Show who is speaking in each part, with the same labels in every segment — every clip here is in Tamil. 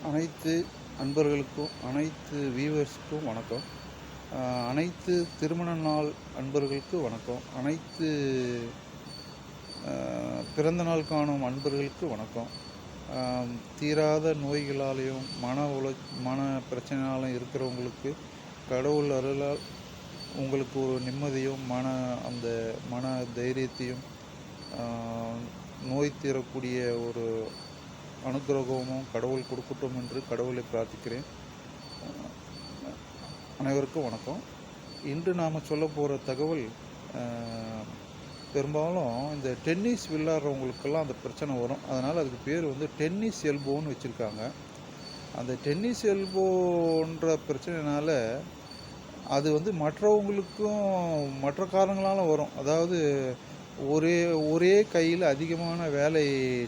Speaker 1: அனைத்து அன்பர்களுக்கும் அனைத்து வியூவர்ஸுக்கும் வணக்கம். அனைத்து திருமண நாள் அன்பர்களுக்கு வணக்கம். அனைத்து பிறந்த நாள் காணும் அன்பர்களுக்கு வணக்கம். தீராத நோய்களாலேயும் மன பிரச்சனையாலும் இருக்கிறவங்களுக்கு கடவுள் அருளால் உங்களுக்கு ஒரு நிம்மதியும் அந்த மன தைரியத்தையும் நோய் தீரக்கூடிய ஒரு அனுக்கிரகமும் கடவுள் கொடுக்கட்டும் என்று கடவுளை பிரார்த்திக்கிறேன். அனைவருக்கும் வணக்கம். இன்று நாம் சொல்ல போகிற தகவல், பெரும்பாலும் இந்த டென்னிஸ் விளையாடுறவங்களுக்கெல்லாம் அந்த பிரச்சனை வரும். அதனால் அதுக்கு பேர் வந்து டென்னிஸ் எல்போன்னு வச்சுருக்காங்க. அந்த டென்னிஸ் எல்போன்ற பிரச்சனைனால அது வந்து மற்றவங்களுக்கும் மற்ற காரணங்களால் வரும். அதாவது ஒரே கையில் அதிகமான வேலை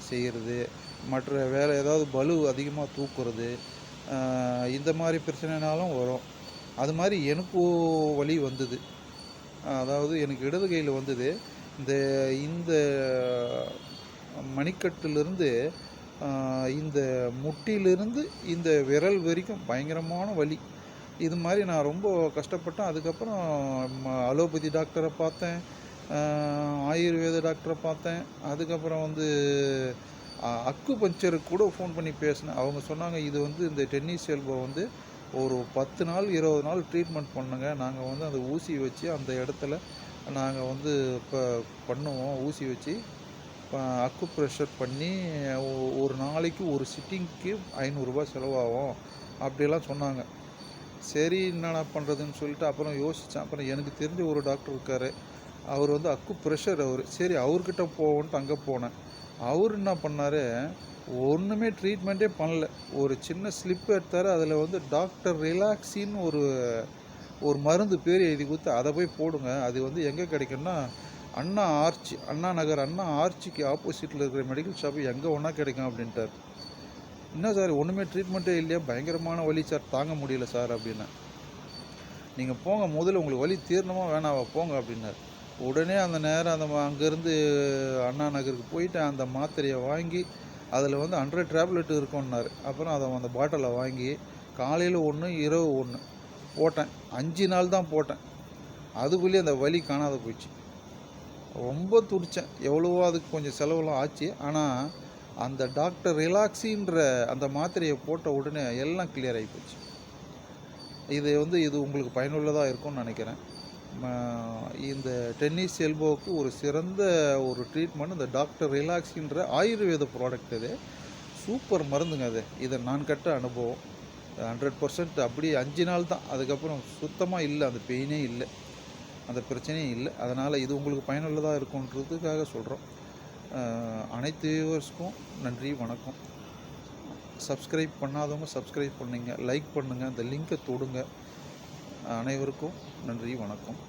Speaker 1: செய்கிறது, மற்ற வேலை ஏதாவது பளு அதிகமாக தூக்குறது, இந்த மாதிரி பிரச்சனைனாலும் வரும். அது மாதிரி எனக்கும் வலி வந்தது. அதாவது எனக்கு இடது கையில் வந்தது. இந்த மணிக்கட்டிலிருந்து இந்த முட்டியிலிருந்து இந்த விரல் வரைக்கும் பயங்கரமான வலி. இது மாதிரி நான் ரொம்ப கஷ்டப்பட்டேன். அதுக்கப்புறம் அலோபதி டாக்டரை பார்த்தேன், ஆயுர்வேத டாக்டரை பார்த்தேன். அதுக்கப்புறம் வந்து அக்கு பஞ்சருக்கு கூட ஃபோன் பண்ணி பேசினேன். அவங்க சொன்னாங்க, இது வந்து இந்த டென்னிஸ் எல்போ வந்து ஒரு 10 நாள் 20 நாள் ட்ரீட்மெண்ட் பண்ணுங்க. நாங்கள் வந்து அந்த ஊசி வச்சு அந்த இடத்துல நாங்கள் வந்து இப்போ பண்ணுவோம். ஊசி வச்சு அக்கு ப்ரெஷர் பண்ணி ஒரு நாளைக்கு ஒரு சிட்டிங்க்கு 500 ரூபாய் செலவாகும் அப்படியெல்லாம் சொன்னாங்க. சரி, என்னடா பண்ணுறதுன்னு சொல்லிட்டு அப்புறம் யோசித்தேன். அப்புறம் எனக்கு தெரிஞ்ச ஒரு டாக்டர் இருக்கார், அவர் வந்து அக்கு ப்ரெஷர் சரி அவர்கிட்ட போவோன்ட்டு அங்கே போனேன். அவர் என்ன பண்ணார், ஒன்றுமே ட்ரீட்மெண்ட்டே பண்ணல. ஒரு சின்ன ஸ்லிப் எடுத்தார். அதில் வந்து டாக்டர் ரிலாக்ஸின்னு ஒரு மருந்து பேர் எழுதி கொடுத்து, அதை போய் போடுங்க. அது வந்து எங்கே கிடைக்குன்னா அண்ணா நகர் அண்ணா ஆர்ச்சிக்கு ஆப்போசிட்டில் இருக்கிற மெடிக்கல் ஷாப்பு எங்கே ஒன்றா கிடைக்கும் அப்படின்ட்டார். என்ன சார், ஒன்றுமே ட்ரீட்மெண்ட்டே இல்லையா, பயங்கரமான வலி சார், தாங்க முடியல சார் அப்படின்னா. நீங்கள் போங்க, முதல்ல உங்களுக்கு வலி தீரணுமா வேணாவா போங்க அப்படின்னார். உடனே அந்த நேரம் அங்கேருந்து அண்ணா நகருக்கு போயிட்டு அந்த மாத்திரையை வாங்கி, அதில் வந்து 100 டேப்லெட் இருக்கும்னார். அப்புறம் அந்த பாட்டிலை வாங்கி காலையில் ஒன்று இரவு ஒன்று போட்டேன். 5 நாள் தான் போட்டேன். அதுக்குள்ளேயே அந்த வலி காணாத போயிடுச்சு. ரொம்ப துடித்தேன். எவ்வளவோ அதுக்கு கொஞ்சம் செலவெல்லாம் ஆச்சு. ஆனால் அந்த டாக்டர் ரிலாக்ஸின்ற அந்த மாத்திரையை போட்ட உடனே எல்லாம் கிளியர் ஆகி போச்சு. இது உங்களுக்கு பயனுள்ளதாக இருக்கும்னு நினைக்கிறேன். இந்த டென்னிஸ் எல்போவுக்கு ஒரு சிறந்த ஒரு ட்ரீட்மெண்ட் இந்த டாக்டர் ரிலாக்ஸின்ற ஆயுர்வேத ப்ராடக்ட். இது சூப்பர் மருந்துங்க. இதை நான் கட்ட அனுபவம் 100%. அப்படியே 5 நாள் தான், அதுக்கப்புறம் சுத்தமாக இல்லை, அந்த பெயினே இல்லை, அந்த பிரச்சனையும் இல்லை. அதனால் இது உங்களுக்கு பயனுள்ளதாக இருக்குன்றதுக்காக சொல்கிறோம். அனைத்து வியூவர்ஸ்க்கும் நன்றி, வணக்கம். சப்ஸ்கிரைப் பண்ணாதவங்க சப்ஸ்கிரைப் பண்ணுங்க, லைக் பண்ணுங்கள், அந்த லிங்கை தொடுங்க. அனைவருக்கும் நன்றி, வணக்கம்.